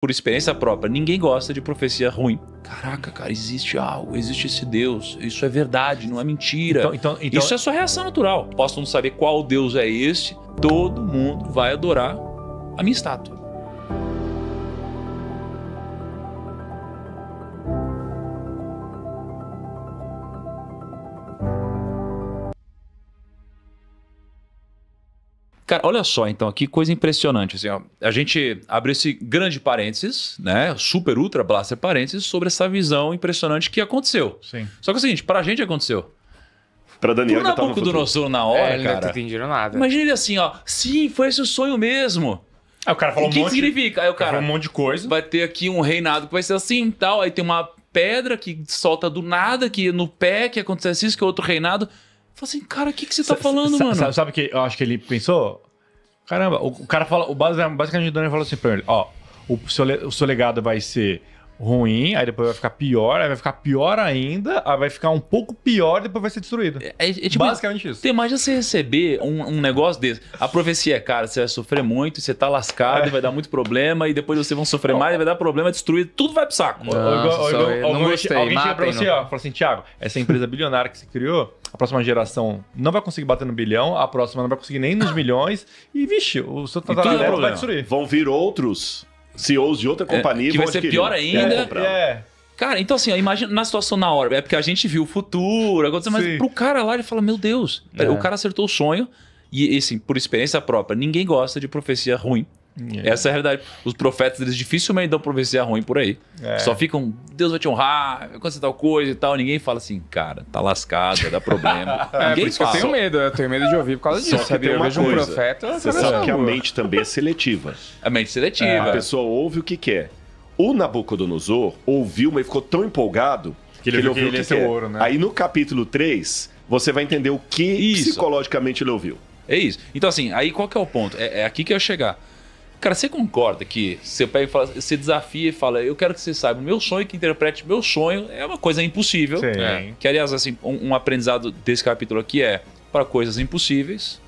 por experiência própria, ninguém gosta de profecia ruim. Caraca, cara, existe algo, existe esse Deus, isso é verdade, não é mentira. Então, isso é sua reação natural. Posso não saber qual Deus é esse, todo mundo vai adorar a minha estátua. Cara, olha só, então, que coisa impressionante. Assim, ó, a gente abre esse grande parênteses, né? Super, ultra, blaster parênteses sobre essa visão impressionante que aconteceu. Sim. Só que é o seguinte, pra gente aconteceu. Pra Daniel Pro já tava no futuro. Nabucodonosor na hora, Ele não cara. tá entendendo nada. Imagina ele assim, ó. Sim, foi esse o sonho mesmo. Aí o cara falou O que significa? Aí o cara falou um monte de coisa. vai ter aqui um reinado que vai ser assim e tal. Aí tem uma pedra que solta do nada, que no pé, que acontece isso, que é outro reinado. Fala assim, cara, o que você tá falando, mano? Sabe o que eu acho que ele pensou? Caramba, o cara fala, basicamente o Daniel falou assim pra ele, ó, o seu legado vai ser ruim, aí depois vai ficar pior, aí vai ficar pior ainda, aí vai ficar um pouco pior, depois vai ser destruído. Tipo, Basicamente isso. Tem mais de você receber um negócio desse. A profecia é, cara, você vai sofrer muito, você tá lascado, vai dar muito problema, e depois vocês vão sofrer mais, vai dar problema, destruir, tudo vai pro saco. Não gostei, alguém chega pra matem, você, ó, fala assim, Thiago, essa empresa bilionária que você criou, a próxima geração não vai conseguir bater no bilhão, a próxima não vai conseguir nem nos milhões, e vixe, o seu tataraneto vai destruir. Vão vir outros CEOs de outra companhia que vão vai ser adquirir. pior ainda. É. Cara, então assim, ó, imagina na situação na hora, é porque a gente viu o futuro, aconteceu, mas Sim. pro cara lá, ele fala, meu Deus, o cara acertou o sonho, e assim, por experiência própria, ninguém gosta de profecia ruim. Essa é a realidade. Os profetas, eles dificilmente dão profecia ruim por aí. Só ficam, Deus vai te honrar, vai acontecer tal coisa e tal. Ninguém fala assim, cara, tá lascado, vai dar problema. Por Ninguém isso que eu fala. tenho medo de ouvir por causa disso. Só que tem Eu uma vejo um coisa, profeta... você sabe que a mente também é seletiva. A mente seletiva. A pessoa ouve o que quer. O Nabucodonosor ouviu, mas ficou tão empolgado que ele ouviu o que quer. Ouro, né? Aí no capítulo 3, você vai entender o que psicologicamente ele ouviu. É isso. Então assim, aí qual que é o ponto? É aqui que eu ia chegar. Cara, você concorda que você pega e fala, você desafia e fala, eu quero que você saiba, o meu sonho, que interprete meu sonho, é uma coisa impossível. Sim. Que, aliás, assim, um aprendizado desse capítulo aqui é, para coisas impossíveis,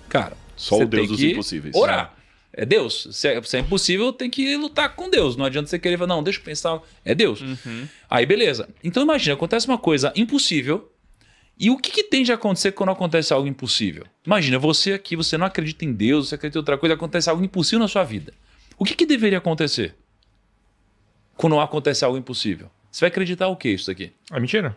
cara, Só você o Deus tem dos que impossíveis. orar. É Deus. Se é impossível, tem que lutar com Deus. Não adianta você querer falar, não, deixa eu pensar. É Deus. Aí, beleza. Então, imagina, acontece uma coisa impossível. E o que tem de acontecer quando acontece algo impossível? Imagina, você aqui, você não acredita em Deus, você acredita em outra coisa, acontece algo impossível na sua vida. O que deveria acontecer quando acontece algo impossível? Você vai acreditar o que isso aqui? É mentira?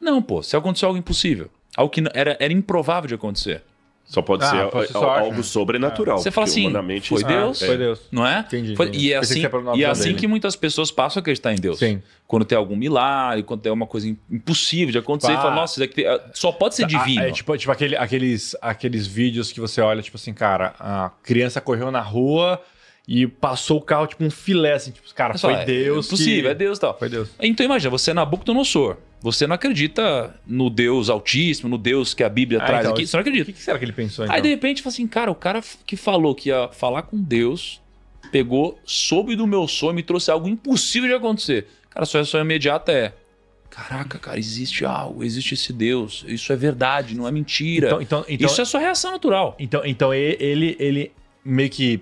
Não, pô. Se aconteceu algo impossível, algo que era improvável de acontecer. Só pode ser pode ser sorte, algo né? sobrenatural. Você fala porque assim, humanamente foi isso- Deus? Foi Deus. Não é? Entendi. E é Pensei assim, que era pela e é visão assim dele. que muitas pessoas passam a acreditar em Deus. Sim. Quando tem algum milagre, quando tem uma coisa impossível de acontecer, Pá. fala, nossa, isso aqui só pode ser divino. É tipo aqueles vídeos que você olha, tipo assim, cara, a criança correu na rua e passou o carro, tipo um filé, assim, tipo, cara, Só, foi Deus. É possível, é Deus e tal. Foi Deus. Então imagina, você é Nabucodonosor. Você não acredita no Deus Altíssimo, no Deus que a Bíblia traz então, aqui. Você não O acredita. que será que ele pensou, então? Aí de repente fala assim, cara, o cara que falou que ia falar com Deus, pegou, soube do meu sonho, me trouxe algo impossível de acontecer. Cara, sua reação imediata é, caraca, cara, existe algo, existe esse Deus, isso é verdade, não é mentira. Então, Isso é sua reação natural. Então ele meio que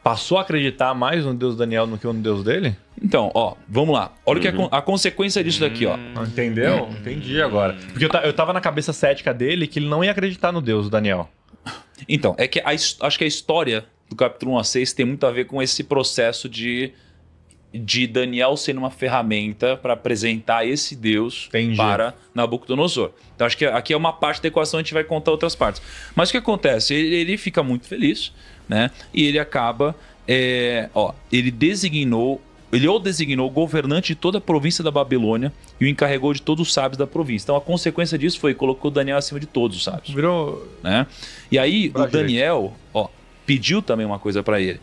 passou a acreditar mais no Deus Daniel do que no Deus dele? Então, ó, vamos lá. Olha o que é a consequência disso daqui, ó. Entendeu? Entendi agora. Porque eu tava na cabeça cética dele que ele não ia acreditar no Deus do Daniel. Então, é que acho que a história do capítulo 1 a 6 tem muito a ver com esse processo de Daniel sendo uma ferramenta para apresentar esse Deus Entendi. para Nabucodonosor. Então, acho que aqui é uma parte da equação, a gente vai contar outras partes. Mas o que acontece? Ele fica muito feliz, né? E ele acaba... Ele o designou governante de toda a província da Babilônia e o encarregou de todos os sábios da província. Então, a consequência disso foi colocou Daniel acima de todos os sábios. Virou... Né? E aí, Pra o Daniel pediu também uma coisa para ele.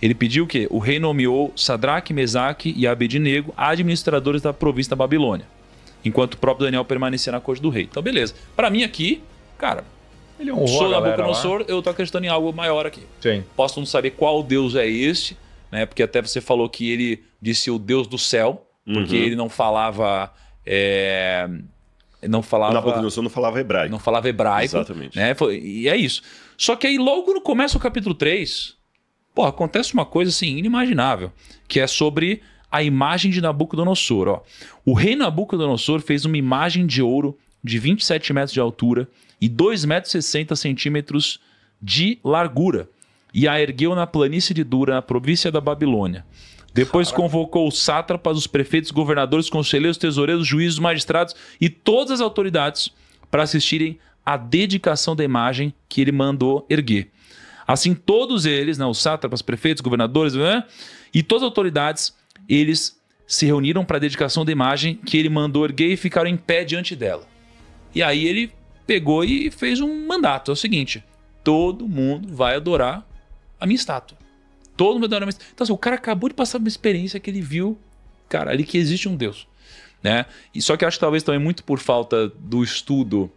Ele pediu o quê? O rei nomeou Sadraque, Mesaque e Abednego administradores da província da Babilônia, enquanto o próprio Daniel permanecia na corte do rei. Então, beleza. Para mim aqui, cara, Ele honrou sou a galera Nabucodonosor, lá. eu tô acreditando em algo maior aqui. Sim. Posso não saber qual Deus é este, né? Porque até você falou que ele disse o Deus do céu, porque ele não falava... Nabucodonosor não falava hebraico. Não falava hebraico. Exatamente. Né? E é isso. Só que aí, logo no começo do capítulo 3, Pô, acontece uma coisa assim inimaginável, que é sobre a imagem de Nabucodonosor. Ó. O rei Nabucodonosor fez uma imagem de ouro de 27 metros de altura e 2,60 metros de largura, e a ergueu na planície de Dura, na província da Babilônia. Depois convocou os sátrapas, os prefeitos, governadores, conselheiros, tesoureiros, juízes, magistrados e todas as autoridades para assistirem à dedicação da imagem que ele mandou erguer. Assim, todos eles, né, os sátrapas, prefeitos, governadores, né, e todas as autoridades, eles se reuniram para a dedicação da imagem que ele mandou erguer e ficaram em pé diante dela. E aí ele pegou e fez um mandato. É o seguinte, todo mundo vai adorar a minha estátua. Todo mundo vai adorar a minha estátua. Então assim, o cara acabou de passar uma experiência que ele viu, cara, ali que existe um Deus. Né? E só que eu acho que talvez também muito por falta do estudo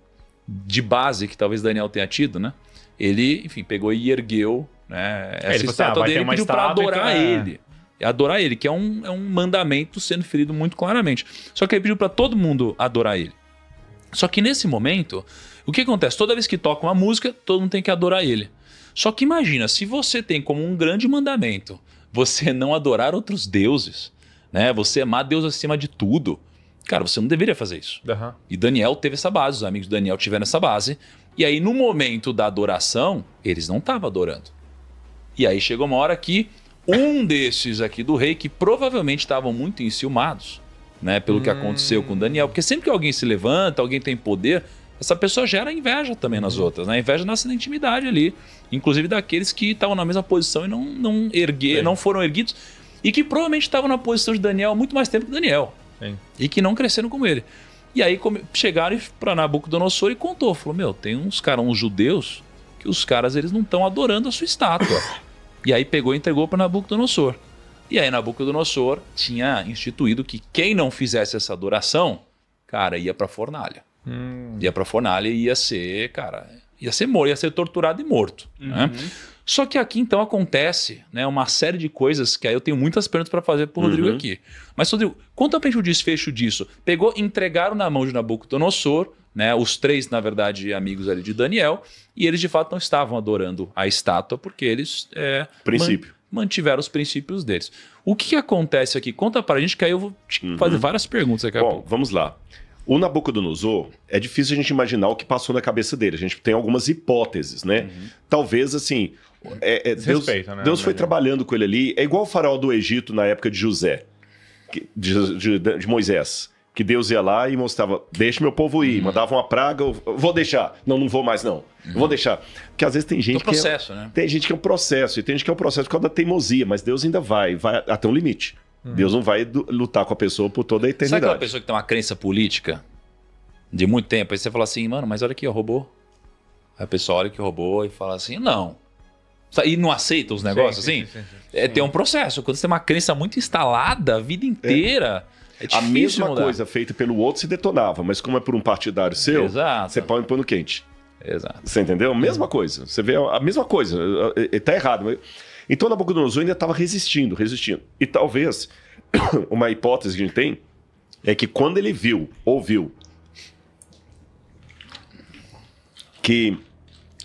de base que talvez Daniel tenha tido, né? Ele, enfim, pegou e ergueu, né, essa estátua dele e pediu para adorar ele. Adorar ele, que é um mandamento sendo ferido muito claramente. Só que ele pediu para todo mundo adorar ele. Só que nesse momento, o que acontece? Toda vez que toca uma música, todo mundo tem que adorar ele. Só que imagina, se você tem como um grande mandamento você não adorar outros deuses, né? Você amar Deus acima de tudo, cara, você não deveria fazer isso. Uhum. E Daniel teve essa base, os amigos de Daniel tiveram essa base. E aí, no momento da adoração, eles não estavam adorando. E aí chegou uma hora que um desses aqui do rei, que provavelmente estavam muito enciumados, né, pelo que aconteceu com Daniel, porque sempre que alguém se levanta, alguém tem poder, essa pessoa gera inveja também nas outras, né? A inveja nasce na intimidade ali, inclusive daqueles que estavam na mesma posição e não foram erguidos, e que provavelmente estavam na posição de Daniel há muito mais tempo que Daniel. Sim. E que não cresceram como ele. E aí chegaram para Nabucodonosor e contou, falou, meu, tem uns caras, uns judeus, que os caras eles não estão adorando a sua estátua. E aí pegou e entregou para Nabucodonosor. E aí Nabucodonosor tinha instituído que quem não fizesse essa adoração, cara, ia para fornalha. Ia para fornalha e ia ser, cara, ia ser torturado e morto. Né? Só que aqui então acontece, né, uma série de coisas que aí eu tenho muitas perguntas para fazer pro Rodrigo aqui. Mas Rodrigo, conta pra gente o desfecho disso. Entregaram na mão de Nabucodonosor, né, os três, na verdade, amigos ali de Daniel, e eles de fato não estavam adorando a estátua porque eles mantiveram os princípios deles. O que acontece aqui? Conta pra gente que aí eu vou te fazer várias perguntas daqui a pouco. Bom, vamos lá. O Nabucodonosor, é difícil a gente imaginar o que passou na cabeça dele. A gente tem algumas hipóteses, né? Talvez, assim, Deus foi trabalhando com ele ali. É igual o faraó do Egito na época de José, de Moisés. Que Deus ia lá e mostrava, deixa meu povo ir. Mandava uma praga, vou deixar. Não vou mais não. Vou deixar. Porque às vezes tem gente né? Tem gente que é um processo, e tem gente que é um processo por causa da teimosia, mas Deus ainda vai até um limite. Deus não vai lutar com a pessoa por toda a eternidade. Sabe aquela pessoa que tem uma crença política de muito tempo? Aí você fala assim, mano, mas olha aqui, roubou. Aí a pessoa olha que roubou e fala assim, não. E não aceita os negócios assim? Sim. Tem um processo. Quando você tem uma crença muito instalada a vida inteira, é difícil a mesma mudar. coisa feita pelo outro se detonava, mas como é por um partidário seu, você pode pôr no quente. Exato. Você entendeu? A mesma coisa. Você vê a mesma coisa. Tá errado. Mas... Então Nabucodonosor ainda estava resistindo. E talvez uma hipótese que a gente tem é que quando ele ouviu que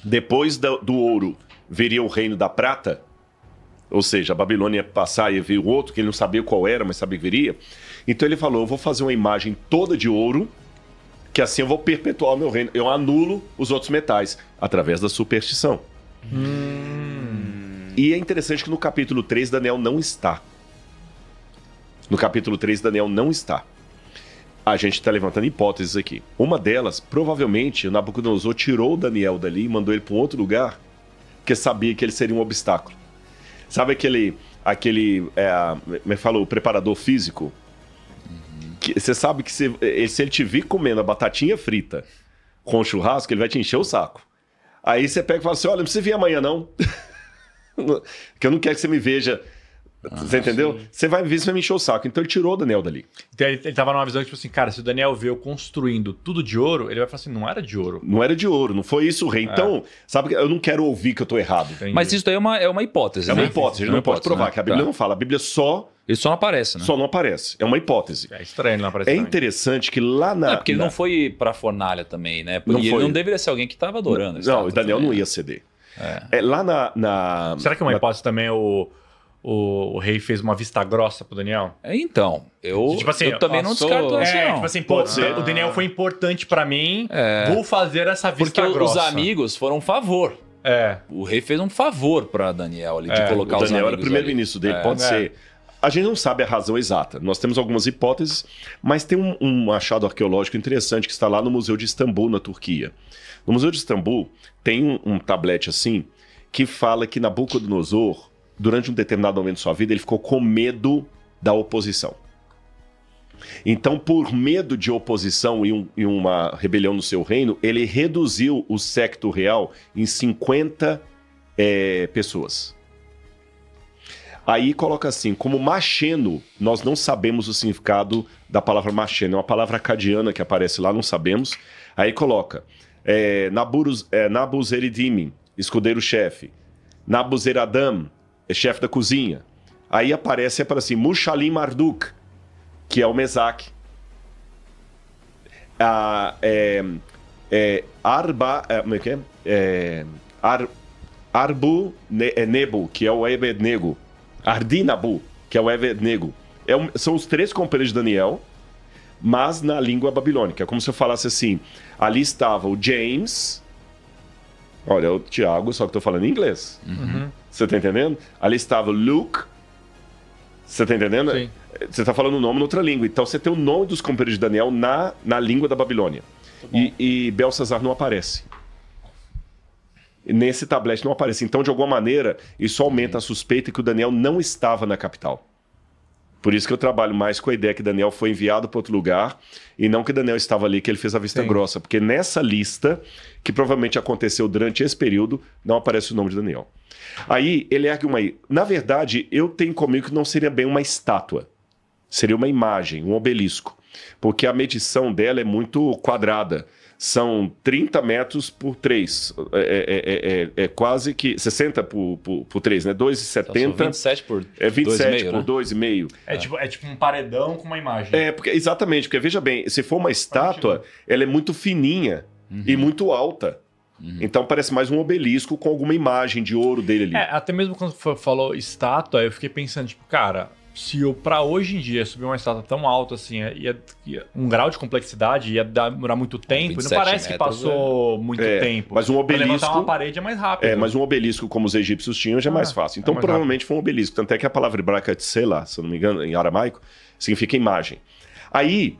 depois do ouro viria o reino da prata, ou seja, a Babilônia ia passar e vir o outro, que ele não sabia qual era, mas sabia que viria. Então ele falou, eu vou fazer uma imagem toda de ouro, que assim eu vou perpetuar o meu reino. Eu anulo os outros metais, através da superstição. E é interessante que no capítulo 3 Daniel não está. No capítulo 3 Daniel não está. A gente está levantando hipóteses aqui. Uma delas, provavelmente, o Nabucodonosor tirou o Daniel dali e mandou ele para um outro lugar, porque sabia que ele seria um obstáculo. Sabe me falou, o preparador físico? Você sabe que se ele te vir comendo a batatinha frita com churrasco, ele vai te encher o saco. Aí você pega e fala assim, olha, não precisa vir amanhã não. Que eu não quero que você me veja. Você entendeu? Sim. Você vai me ver, você vai me encher o saco. Então ele tirou o Daniel dali. Então ele tava numa visão que, tipo assim, cara, se o Daniel vê eu construindo tudo de ouro, ele vai falar assim, não era de ouro. Não era de ouro, não foi isso o rei. Então, sabe, eu não quero ouvir que eu tô errado. Entendi. Mas isso daí é uma hipótese, né? É uma hipótese, a gente não pode provar, né? Que a Bíblia não fala. A Bíblia só... Ele só não aparece, né? Só não aparece. É uma hipótese. É estranho, não aparece. É interessante que lá na... porque ele não foi pra fornalha também, né? Porque ele não deveria ser alguém que tava adorando. Não, o Daniel não ia ceder. Lá na... Será que uma hipótese também o rei fez uma vista grossa pro Daniel? Então, eu também não descarto assim, não. Tipo assim, pode ser. O Daniel foi importante pra mim, vou fazer essa vista grossa. Porque os amigos foram um favor. O rei fez um favor pra Daniel ali, de colocar os amigos. O Daniel era o primeiro-ministro dele, pode ser. A gente não sabe a razão exata. Nós temos algumas hipóteses, mas tem um achado arqueológico interessante que está lá no Museu de Istambul, na Turquia. No Museu de Istambul tem um tablete assim que fala que Nabucodonosor, durante um determinado momento de sua vida, ele ficou com medo da oposição. Então, por medo de oposição e uma rebelião no seu reino, ele reduziu o séquito real em 50 pessoas. Aí coloca assim, como Macheno, nós não sabemos o significado da palavra Macheno, é uma palavra acadiana que aparece lá, não sabemos. Aí coloca Nabuzeridime, escudeiro-chefe, Nabuzeradam, chefe da cozinha. Aí aparece para assim, Mushalim Marduk, que é o Mesaque. Arbu Nebo, que é o Ebednego. Ardinabu, que é o Ebednego. São os 3 companheiros de Daniel, mas na língua babilônica. É como se eu falasse assim, ali estava o James, olha, o Tiago, só que eu tô falando em inglês. Você tá entendendo? Ali estava o Luke, você tá entendendo? Sim. Você tá falando o nome em outra língua. Então você tem o nome dos companheiros de Daniel na língua da Babilônia. E Belsazar não aparece. Nesse tablete não aparece. Então, de alguma maneira, isso aumenta a suspeita que o Daniel não estava na capital. Por isso que eu trabalho mais com a ideia que Daniel foi enviado para outro lugar e não que Daniel estava ali, que ele fez a vista grossa. Porque nessa lista, que provavelmente aconteceu durante esse período, não aparece o nome de Daniel. Aí, ele ergue uma... Na verdade, eu tenho comigo que não seria bem uma estátua. Seria uma imagem, um obelisco. Porque a medição dela é muito quadrada. São 30 metros por 3. É quase que 60 por 3, né? 2,70. Então, 27 por 27 2,5, por 2,5. É tipo um paredão com uma imagem. Exatamente, porque veja bem, se for uma estátua, ela é muito fininha e muito alta. Então parece mais um obelisco com alguma imagem de ouro dele ali. Até mesmo quando falou estátua, eu fiquei pensando, tipo, cara, se eu pra hoje em dia subir uma estátua tão alta assim, um grau de complexidade ia demorar muito tempo, e não parece que passou muito tempo. Mas um obelisco... Pra levantar uma parede é mais rápido. Mas um obelisco como os egípcios tinham já é mais fácil. Então provavelmente foi um obelisco. Tanto é que a palavra hebraica tsela, se eu não me engano, em aramaico, significa imagem. Aí,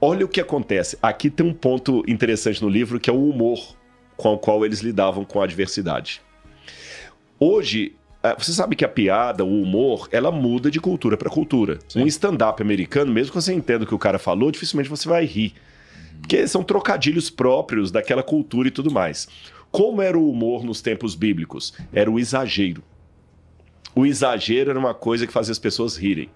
olha o que acontece. Aqui tem um ponto interessante no livro, que é o humor com o qual eles lidavam com a adversidade. Hoje... Você sabe que a piada, o humor, ela muda de cultura para cultura. Sim. Um stand-up americano, mesmo que você entenda o que o cara falou, dificilmente você vai rir. Porque são trocadilhos próprios daquela cultura e tudo mais. Como era o humor nos tempos bíblicos? Era o exagero. O exagero era uma coisa que fazia as pessoas rirem.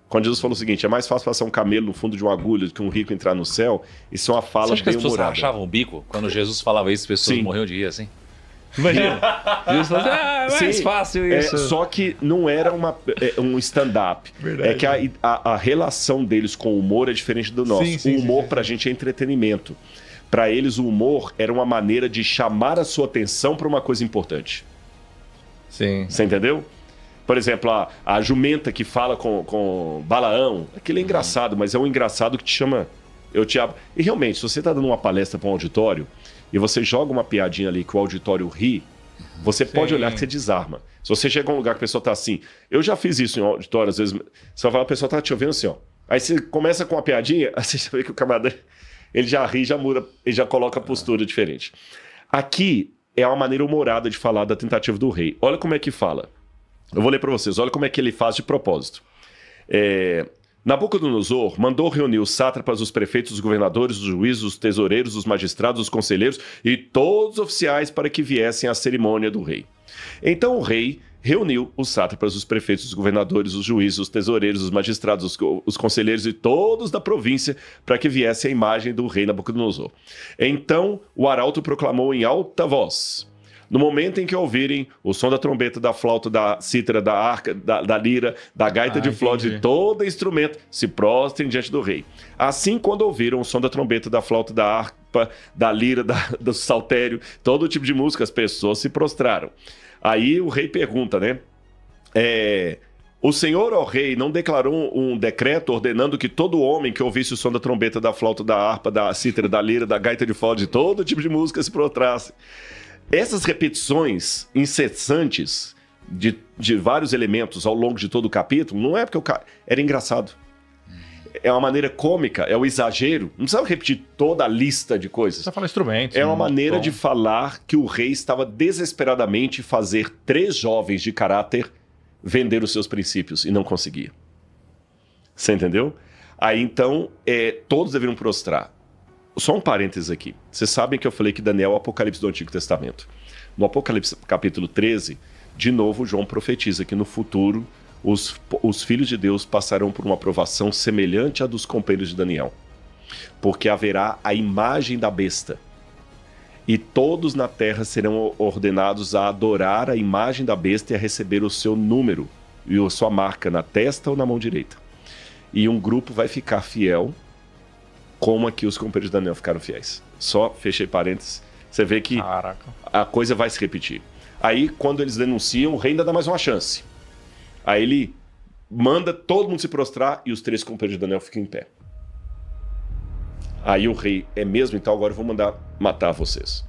Quando Jesus falou o seguinte, é mais fácil passar um camelo no fundo de uma agulha do que um rico entrar no céu, isso é uma fala bem humorada. Você acha que as pessoas achavam o bico? Quando Jesus falava isso, as pessoas morriam de rir assim? Imagina. Mais fácil isso. Só que não era um stand-up. É que a relação deles com o humor é diferente do nosso. O humor pra gente é entretenimento. Pra eles, o humor era uma maneira de chamar a sua atenção pra uma coisa importante. Sim. Você entendeu? Por exemplo, a jumenta que fala com Balaão. Aquilo é engraçado, mas é um engraçado que te chama... E realmente, se você tá dando uma palestra pra um auditório... e você joga uma piadinha ali que o auditório ri, você pode olhar que você desarma. Se você chega a um lugar que a pessoa tá assim... Eu já fiz isso em auditório, às vezes... Você vai falar, a pessoa tá te ouvindo assim, ó. Aí você começa com uma piadinha, aí você já vê que o camarada... Ele já ri, já muda, ele já coloca a postura diferente. Aqui é uma maneira humorada de falar da tentativa do rei. Olha como é que fala. Eu vou ler para vocês. Olha como é que ele faz de propósito. Nabucodonosor mandou reunir os sátrapas, os prefeitos, os governadores, os juízes, os tesoureiros, os magistrados, os conselheiros e todos os oficiais para que viessem à cerimônia do rei. Então o rei reuniu os sátrapas, os prefeitos, os governadores, os juízes, os tesoureiros, os magistrados, os conselheiros e todos da província para que viesse a imagem do rei Nabucodonosor. Então o arauto proclamou em alta voz: no momento em que ouvirem o som da trombeta, da flauta, da cítara, da arca, da lira, da gaita de flauta, de todo instrumento, se prostrem diante do rei. Assim, quando ouviram o som da trombeta, da flauta, da harpa, da lira, do saltério, todo tipo de música, as pessoas se prostraram. Aí o rei pergunta, né? O senhor, ó rei, não declarou um decreto ordenando que todo homem que ouvisse o som da trombeta, da flauta, da harpa, da cítara, da lira, da gaita de fole, de todo tipo de música se prostrasse? Essas repetições incessantes de vários elementos ao longo de todo o capítulo, não é porque o cara era engraçado. É uma maneira cômica, é o exagero. Não precisa repetir toda a lista de coisas. Você fala instrumentos. É uma maneira de falar que o rei estava desesperadamente fazer 3 jovens de caráter vender os seus princípios e não conseguia. Você entendeu? Aí então, todos deveriam prostrar. Só um parênteses aqui. Vocês sabem que eu falei que Daniel é o Apocalipse do Antigo Testamento. No Apocalipse capítulo 13, de novo João profetiza que no futuro os filhos de Deus passarão por uma provação semelhante à dos companheiros de Daniel. Porque haverá a imagem da besta. E todos na terra serão ordenados a adorar a imagem da besta e a receber o seu número e a sua marca na testa ou na mão direita. E um grupo vai ficar fiel, como aqui os companheiros de Daniel ficaram fiéis. Só fechei parênteses. Você vê que a coisa vai se repetir. Aí, quando eles denunciam, o rei ainda dá mais uma chance. Aí ele manda todo mundo se prostrar e os 3 companheiros de Daniel ficam em pé. Aí o rei, é mesmo? Então agora eu vou mandar matar vocês.